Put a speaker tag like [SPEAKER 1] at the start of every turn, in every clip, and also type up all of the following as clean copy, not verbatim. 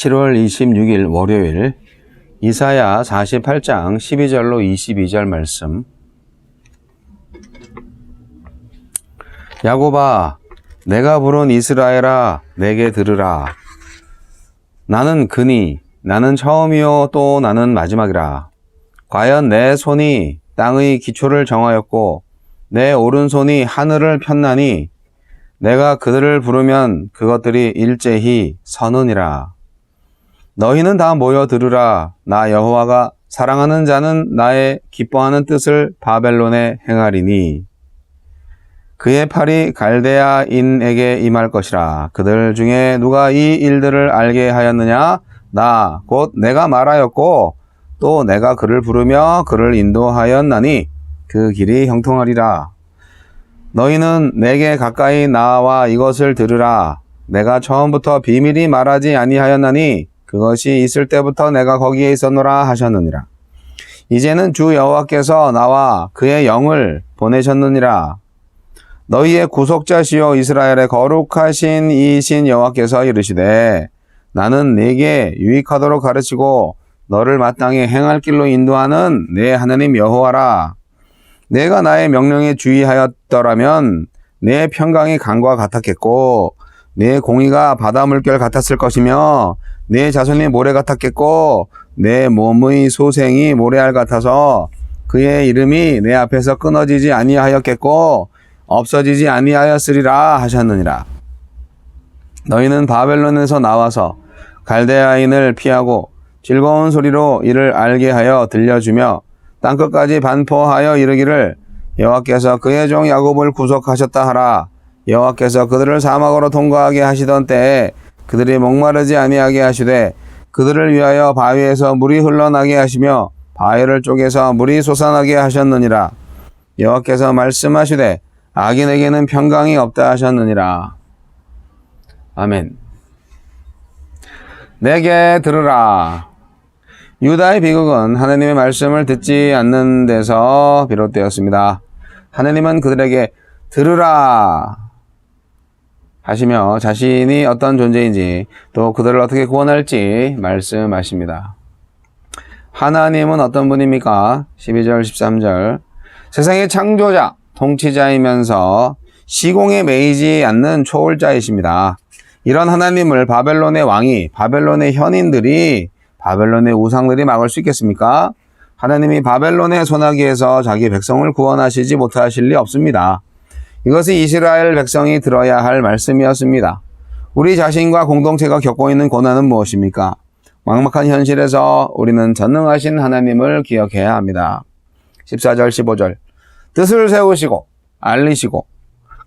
[SPEAKER 1] 7월 26일 월요일 이사야 48장 12절로 22절 말씀. 야곱아, 내가 부른 이스라엘아, 내게 들으라. 나는 그니, 나는 처음이요 또 나는 마지막이라. 과연 내 손이 땅의 기초를 정하였고 내 오른손이 하늘을 폈나니 내가 그들을 부르면 그것들이 일제히 서느니라. 너희는 다 모여 들으라. 나 여호와가 사랑하는 자는 나의 기뻐하는 뜻을 바벨론에 행하리니 그의 팔이 갈대아인에게 임할 것이라. 그들 중에 누가 이 일들을 알게 하였느냐? 나 곧 내가 말하였고 또 내가 그를 부르며 그를 인도하였나니 그 길이 형통하리라. 너희는 내게 가까이 나와 이것을 들으라. 내가 처음부터 비밀이 말하지 아니하였나니 그것이 있을 때부터 내가 거기에 있었노라 하셨느니라. 이제는 주 여호와께서 나와 그의 영을 보내셨느니라. 너희의 구속자시요 이스라엘의 거룩하신 이신 여호와께서 이르시되 나는 네게 유익하도록 가르치고 너를 마땅히 행할 길로 인도하는 내 하나님 여호와라. 내가 나의 명령에 주의하였더라면 내 평강이 강과 같았겠고 내 공의가 바다 물결 같았을 것이며 내 자손이 모래 같았겠고 내 몸의 소생이 모래알 같아서 그의 이름이 내 앞에서 끊어지지 아니하였겠고 없어지지 아니하였으리라 하셨느니라. 너희는 바벨론에서 나와서 갈대아인을 피하고 즐거운 소리로 이를 알게 하여 들려주며 땅끝까지 반포하여 이르기를 여호와께서 그의 종 야곱을 구속하셨다 하라. 여호와께서 그들을 사막으로 통과하게 하시던 때에 그들이 목마르지 아니하게 하시되 그들을 위하여 바위에서 물이 흘러나게 하시며 바위를 쪼개서 물이 솟아나게 하셨느니라. 여호와께서 말씀하시되 악인에게는 평강이 없다 하셨느니라. 아멘. 내게 들으라. 유다의 비극은 하나님의 말씀을 듣지 않는 데서 비롯되었습니다. 하나님은 그들에게 들으라 하시며 자신이 어떤 존재인지 또 그들을 어떻게 구원할지 말씀하십니다. 하나님은 어떤 분입니까? 12절 13절 세상의 창조자, 통치자이면서 시공에 매이지 않는 초월자이십니다. 이런 하나님을 바벨론의 왕이, 바벨론의 현인들이, 바벨론의 우상들이 막을 수 있겠습니까? 하나님이 바벨론의 소나기에서 자기 백성을 구원하시지 못하실 리 없습니다. 이것이 이스라엘 백성이 들어야 할 말씀이었습니다. 우리 자신과 공동체가 겪고 있는 고난은 무엇입니까? 막막한 현실에서 우리는 전능하신 하나님을 기억해야 합니다. 14절 15절 뜻을 세우시고 알리시고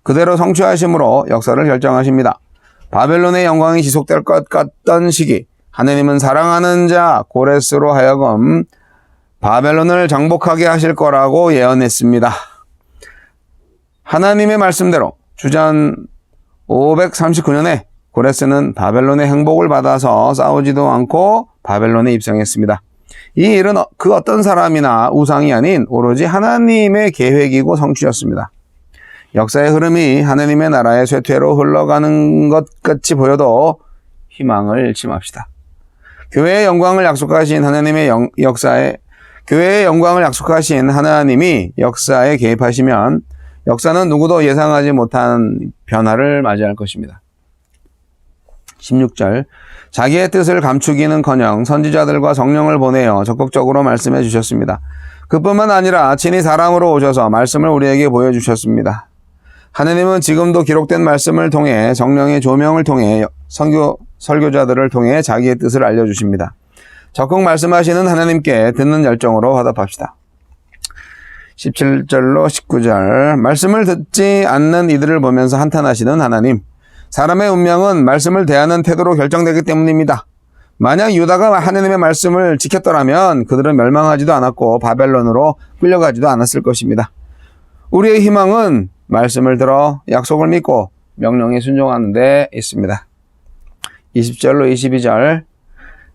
[SPEAKER 1] 그대로 성취하심으로 역사를 결정하십니다. 바벨론의 영광이 지속될 것 같던 시기 하나님은 사랑하는 자 고레스로 하여금 바벨론을 정복하게 하실 거라고 예언했습니다. 하나님의 말씀대로 주전 539년에 고레스는 바벨론의 행복을 받아서 싸우지도 않고 바벨론에 입성했습니다. 이 일은 그 어떤 사람이나 우상이 아닌 오로지 하나님의 계획이고 성취였습니다. 역사의 흐름이 하나님의 나라의 쇠퇴로 흘러가는 것 같이 보여도 희망을 잃지 맙시다. 교회의 영광을 약속하신 하나님의 교회의 영광을 약속하신 하나님이 역사에 개입하시면 역사는 누구도 예상하지 못한 변화를 맞이할 것입니다. 16절 자기의 뜻을 감추기는커녕 선지자들과 성령을 보내어 적극적으로 말씀해 주셨습니다. 그뿐만 아니라 친히 사람으로 오셔서 말씀을 우리에게 보여주셨습니다. 하나님은 지금도 기록된 말씀을 통해 성령의 조명을 통해 설교자들을 통해 자기의 뜻을 알려주십니다. 적극 말씀하시는 하나님께 듣는 열정으로 화답합시다. 17절로 19절 말씀을 듣지 않는 이들을 보면서 한탄하시는 하나님. 사람의 운명은 말씀을 대하는 태도로 결정되기 때문입니다. 만약 유다가 하나님의 말씀을 지켰더라면 그들은 멸망하지도 않았고 바벨론으로 끌려가지도 않았을 것입니다. 우리의 희망은 말씀을 들어 약속을 믿고 명령에 순종하는 데 있습니다. 20절로 22절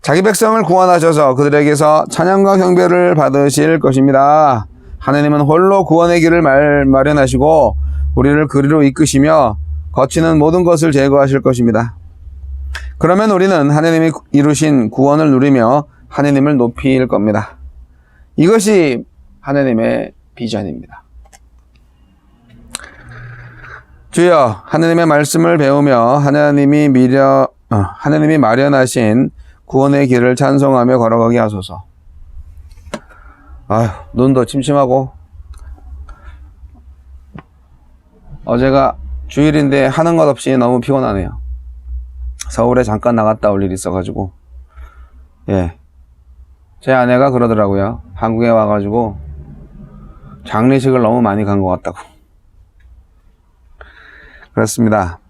[SPEAKER 1] 자기 백성을 구원하셔서 그들에게서 찬양과 경배를 받으실 것입니다. 하나님은 홀로 구원의 길을 마련하시고 우리를 그리로 이끄시며 거치는 모든 것을 제거하실 것입니다. 그러면 우리는 하나님이 이루신 구원을 누리며 하나님을 높일 겁니다. 이것이 하나님의 비전입니다. 주여, 하나님의 말씀을 배우며 하나님이 마련하신 구원의 길을 찬송하며 걸어가게 하소서. 아휴, 눈도 침침하고 어제가 주일인데 하는 것 없이 너무 피곤하네요. 서울에 잠깐 나갔다 올 일이 있어가지고, 예, 제 아내가 그러더라고요. 한국에 와가지고 장례식을 너무 많이 간 것 같다고. 그렇습니다.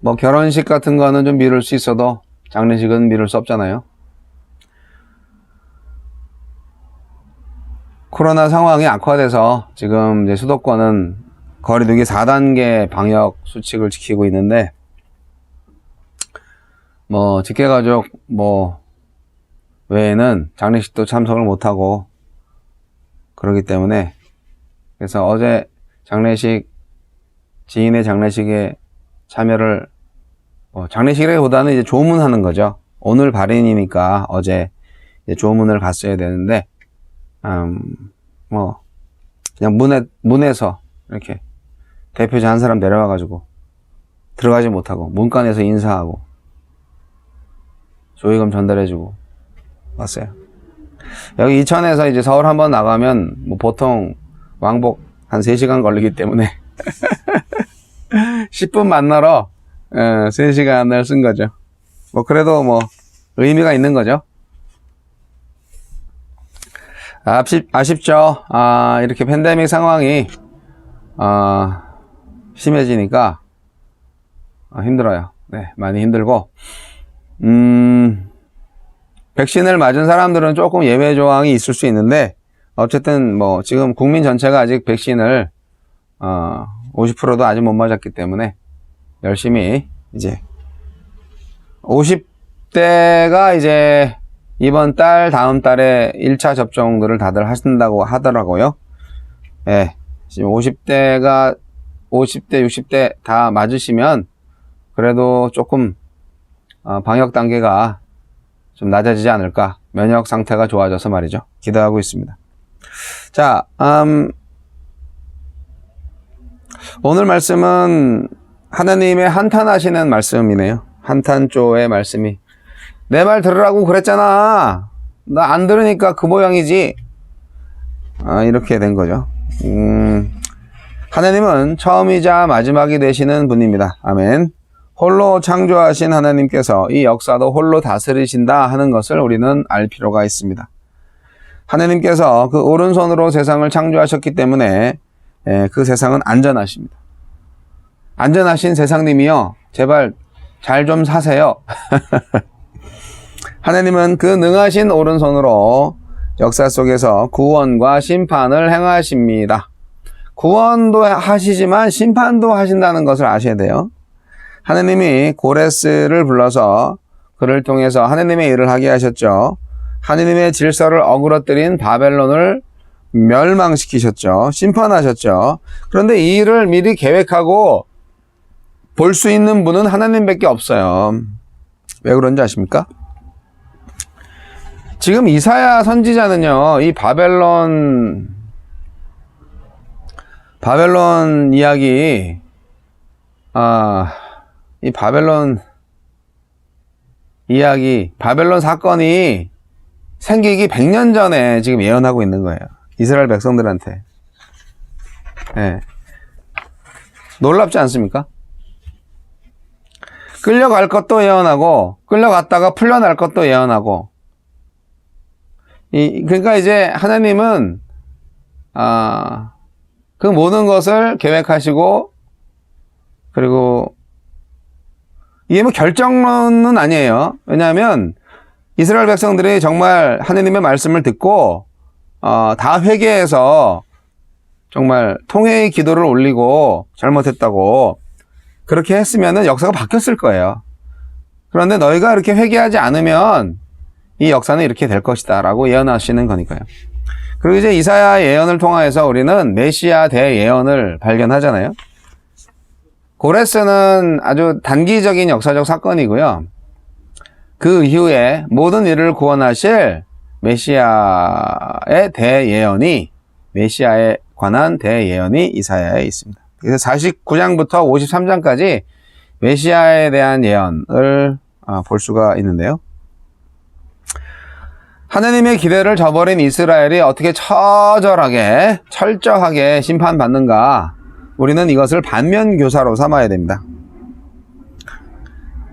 [SPEAKER 1] 뭐 결혼식 같은 거는 좀 미룰 수 있어도 장례식은 미룰 수 없잖아요. 코로나 상황이 악화돼서 지금 이제 수도권은 거리두기 4단계 방역 수칙을 지키고 있는데, 뭐 직계가족 외에는 장례식도 참석을 못하고 그러기 때문에, 그래서 어제 지인의 장례식에 참여를, 장례식이라기보다는 이제 조문하는 거죠. 오늘 발인이니까 어제 이제 조문을 갔어야 되는데, 그냥 문에서 이렇게 대표자 한 사람 내려와가지고 들어가지 못하고 문간에서 인사하고 조의금 전달해주고 왔어요. 여기 이천에서 이제 서울 한번 나가면 뭐 보통 왕복 한 3시간 걸리기 때문에 10분 만나러 3시간을 쓴 거죠. 뭐 그래도 뭐 의미가 있는 거죠. 아쉽죠. 이렇게 팬데믹 상황이 심해지니까 힘들어요. 네, 많이 힘들고, 백신을 맞은 사람들은 조금 예외 조항이 있을 수 있는데, 어쨌든 뭐 지금 국민 전체가 아직 백신을 50%도 아직 못 맞았기 때문에 열심히 이제 50대가 이제 이번 달, 다음 달에 1차 접종들을 다들 하신다고 하더라고요. 예. 지금 50대, 60대 다 맞으시면 그래도 조금 방역 단계가 좀 낮아지지 않을까. 면역 상태가 좋아져서 말이죠. 기대하고 있습니다. 자, 오늘 말씀은 하나님의 한탄하시는 말씀이네요. 한탄조의 말씀이. 내 말 들으라고 그랬잖아. 나 안 들으니까 그 모양이지. 이렇게 된 거죠. 하나님은 처음이자 마지막이 되시는 분입니다. 아멘. 홀로 창조하신 하나님께서 이 역사도 홀로 다스리신다 하는 것을 우리는 알 필요가 있습니다. 하나님께서 그 오른손으로 세상을 창조하셨기 때문에 그 세상은 안전하십니다. 안전하신 세상님이요, 제발 잘 좀 사세요. 하나님은 그 능하신 오른손으로 역사 속에서 구원과 심판을 행하십니다. 구원도 하시지만 심판도 하신다는 것을 아셔야 돼요. 하나님이 고레스를 불러서 그를 통해서 하나님의 일을 하게 하셨죠. 하나님의 질서를 어그러뜨린 바벨론을 멸망시키셨죠. 심판하셨죠. 그런데 이 일을 미리 계획하고 볼 수 있는 분은 하나님밖에 없어요. 왜 그런지 아십니까? 지금 이사야 선지자는요, 이 바벨론 이야기, 이 바벨론 이야기, 바벨론 사건이 생기기 100년 전에 지금 예언하고 있는 거예요. 이스라엘 백성들한테. 네. 놀랍지 않습니까? 끌려갈 것도 예언하고, 끌려갔다가 풀려날 것도 예언하고, 그러니까 이제 하나님은, 그 모든 것을 계획하시고, 그리고, 이게 뭐 결정론은 아니에요. 왜냐하면, 이스라엘 백성들이 정말 하나님의 말씀을 듣고, 다 회개해서, 정말 통회의 기도를 올리고, 잘못했다고, 그렇게 했으면은 역사가 바뀌었을 거예요. 그런데 너희가 이렇게 회개하지 않으면, 이 역사는 이렇게 될 것이다 라고 예언하시는 거니까요. 그리고 이제 이사야 예언을 통하여서 우리는 메시아 대예언을 발견하잖아요. 고레스는 아주 단기적인 역사적 사건이고요. 그 이후에 모든 일을 구원하실 메시아의 대예언이, 메시아에 관한 대예언이 이사야에 있습니다. 그래서 49장부터 53장까지 메시아에 대한 예언을 볼 수가 있는데요. 하느님의 기대를 저버린 이스라엘이 어떻게 처절하게, 철저하게 심판받는가, 우리는 이것을 반면교사로 삼아야 됩니다.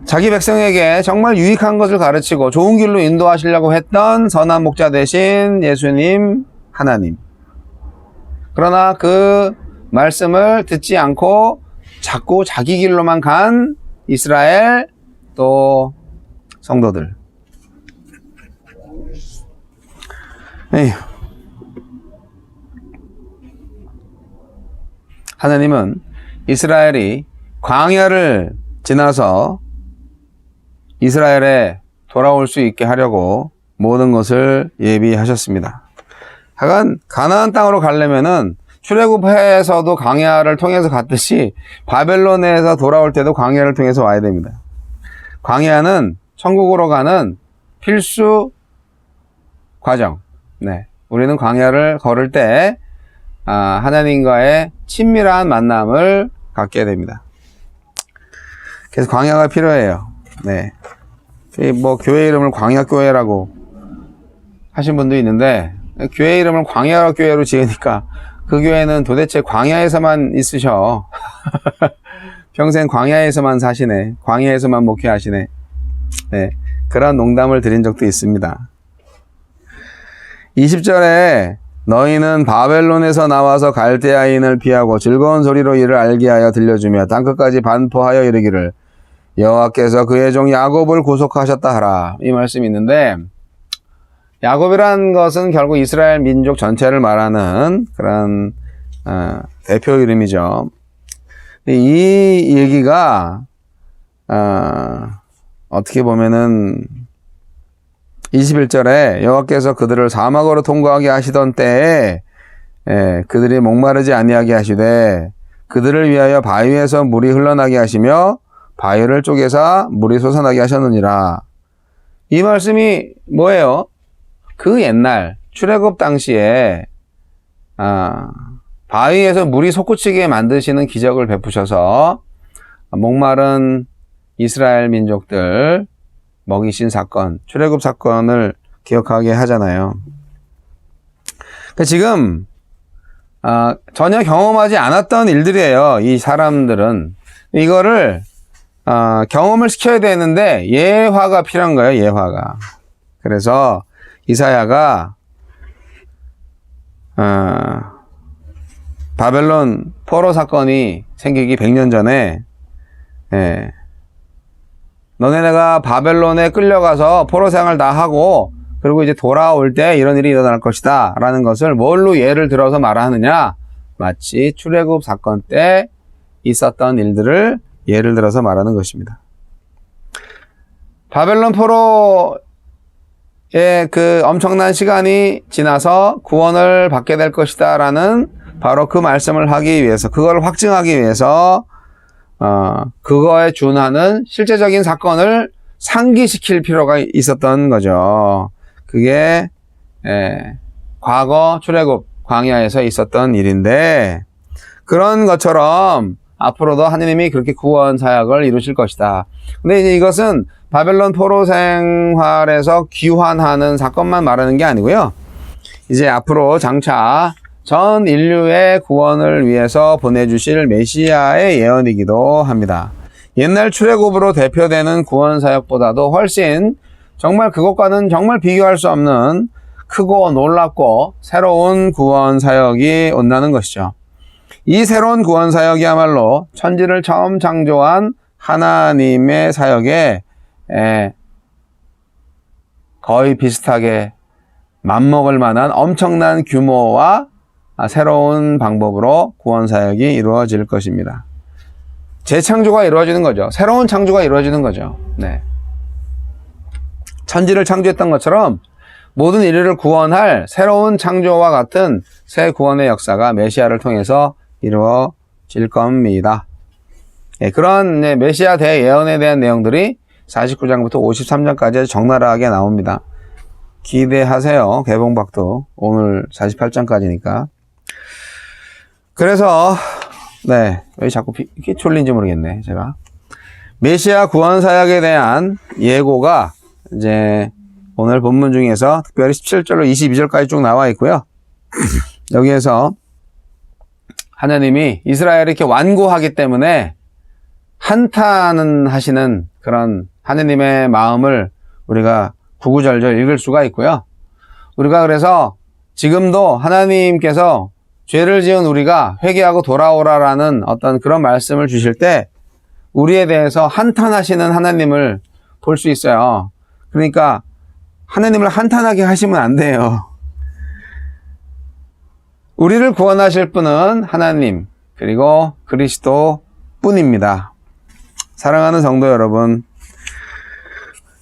[SPEAKER 1] 자기 백성에게 정말 유익한 것을 가르치고 좋은 길로 인도하시려고 했던 선한 목자 대신 예수님 하나님. 그러나 그 말씀을 듣지 않고 자꾸 자기 길로만 간 이스라엘, 또 성도들. 에휴. 하나님은 이스라엘이 광야를 지나서 이스라엘에 돌아올 수 있게 하려고 모든 것을 예비하셨습니다. 하여간 가나안 땅으로 가려면은 출애굽해에서도 광야를 통해서 갔듯이 바벨론에서 돌아올 때도 광야를 통해서 와야 됩니다. 광야는 천국으로 가는 필수 과정. 네, 우리는 광야를 걸을 때 하나님과의 친밀한 만남을 갖게 됩니다. 그래서 광야가 필요해요. 네, 뭐 교회 이름을 광야교회라고 하신 분도 있는데, 교회 이름을 광야교회로 지으니까 그 교회는 도대체 광야에서만 있으셔. 평생 광야에서만 사시네. 광야에서만 목회하시네. 네, 그런 농담을 드린 적도 있습니다. 20절에 너희는 바벨론에서 나와서 갈대아인을 피하고 즐거운 소리로 이를 알게 하여 들려주며 땅끝까지 반포하여 이르기를 여호와께서 그의 종 야곱을 구속하셨다 하라. 이 말씀이 있는데, 야곱이란 것은 결국 이스라엘 민족 전체를 말하는 그런 대표 이름이죠. 이 얘기가 어떻게 보면은 21절에 여호와께서 그들을 사막으로 통과하게 하시던 때에 그들이 목마르지 아니하게 하시되 그들을 위하여 바위에서 물이 흘러나게 하시며 바위를 쪼개사 물이 솟아나게 하셨느니라. 이 말씀이 뭐예요? 그 옛날 출애굽 당시에 바위에서 물이 솟구치게 만드시는 기적을 베푸셔서 목마른 이스라엘 민족들 먹이신 사건, 출애굽 사건을 기억하게 하잖아요. 그러니까 지금 전혀 경험하지 않았던 일들이에요. 이 사람들은 이거를 경험을 시켜야 되는데 예화가 필요한 거예요. 예화가. 그래서 이사야가 바벨론 포로 사건이 생기기 100년 전에 너네가 바벨론에 끌려가서 포로 생활 다 하고 그리고 이제 돌아올 때 이런 일이 일어날 것이다 라는 것을 뭘로 예를 들어서 말하느냐, 마치 출애굽 사건 때 있었던 일들을 예를 들어서 말하는 것입니다. 바벨론 포로의 그 엄청난 시간이 지나서 구원을 받게 될 것이다 라는 바로 그 말씀을 하기 위해서, 그걸 확증하기 위해서 그거에 준하는 실제적인 사건을 상기시킬 필요가 있었던 거죠. 그게 과거 출애굽 광야에서 있었던 일인데, 그런 것처럼 앞으로도 하느님이 그렇게 구원 사역을 이루실 것이다. 근데 이제 이것은 바벨론 포로 생활에서 귀환하는 사건만 말하는 게 아니고요. 이제 앞으로 장차 전 인류의 구원을 위해서 보내주실 메시아의 예언이기도 합니다. 옛날 출애굽으로 대표되는 구원 사역보다도 훨씬 정말 그것과는 정말 비교할 수 없는 크고 놀랍고 새로운 구원 사역이 온다는 것이죠. 이 새로운 구원 사역이야말로 천지를 처음 창조한 하나님의 사역에 거의 비슷하게 맞먹을 만한 엄청난 규모와 새로운 방법으로 구원 사역이 이루어질 것입니다. 재창조가 이루어지는 거죠. 새로운 창조가 이루어지는 거죠. 네. 천지를 창조했던 것처럼 모든 인류를 구원할 새로운 창조와 같은 새 구원의 역사가 메시아를 통해서 이루어질 겁니다. 예, 그런 메시아 대예언에 대한 내용들이 49장부터 53장까지 적나라하게 나옵니다. 기대하세요. 개봉박도 오늘 48장까지니까. 그래서 네, 왜 자꾸 이렇게 졸린지 모르겠네, 제가. 메시아 구원 사역에 대한 예고가 이제 오늘 본문 중에서 특별히 17절로 22절까지 쭉 나와 있고요. 여기에서 하나님이 이스라엘을 이렇게 완고하기 때문에 한탄은 하시는 그런 하나님의 마음을 우리가 구구절절 읽을 수가 있고요. 우리가 그래서 지금도 하나님께서 죄를 지은 우리가 회개하고 돌아오라라는 어떤 그런 말씀을 주실 때 우리에 대해서 한탄하시는 하나님을 볼 수 있어요. 그러니까 하나님을 한탄하게 하시면 안 돼요. 우리를 구원하실 분은 하나님 그리고 그리스도 뿐입니다. 사랑하는 성도 여러분,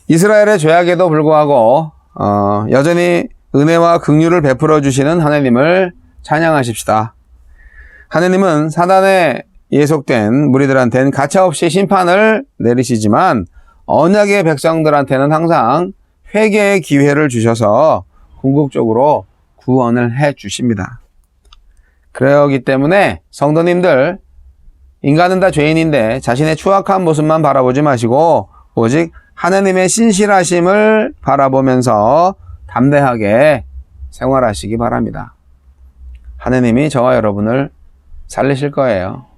[SPEAKER 1] 이스라엘의 죄악에도 불구하고 여전히 은혜와 긍휼을 베풀어 주시는 하나님을 찬양하십시다. 하나님은 사단에 예속된 무리들한테는 가차없이 심판을 내리시지만 언약의 백성들한테는 항상 회개의 기회를 주셔서 궁극적으로 구원을 해 주십니다. 그러기 때문에 성도님들, 인간은 다 죄인인데 자신의 추악한 모습만 바라보지 마시고 오직 하나님의 신실하심을 바라보면서 담대하게 생활하시기 바랍니다. 하나님이 저와 여러분을 살리실 거예요.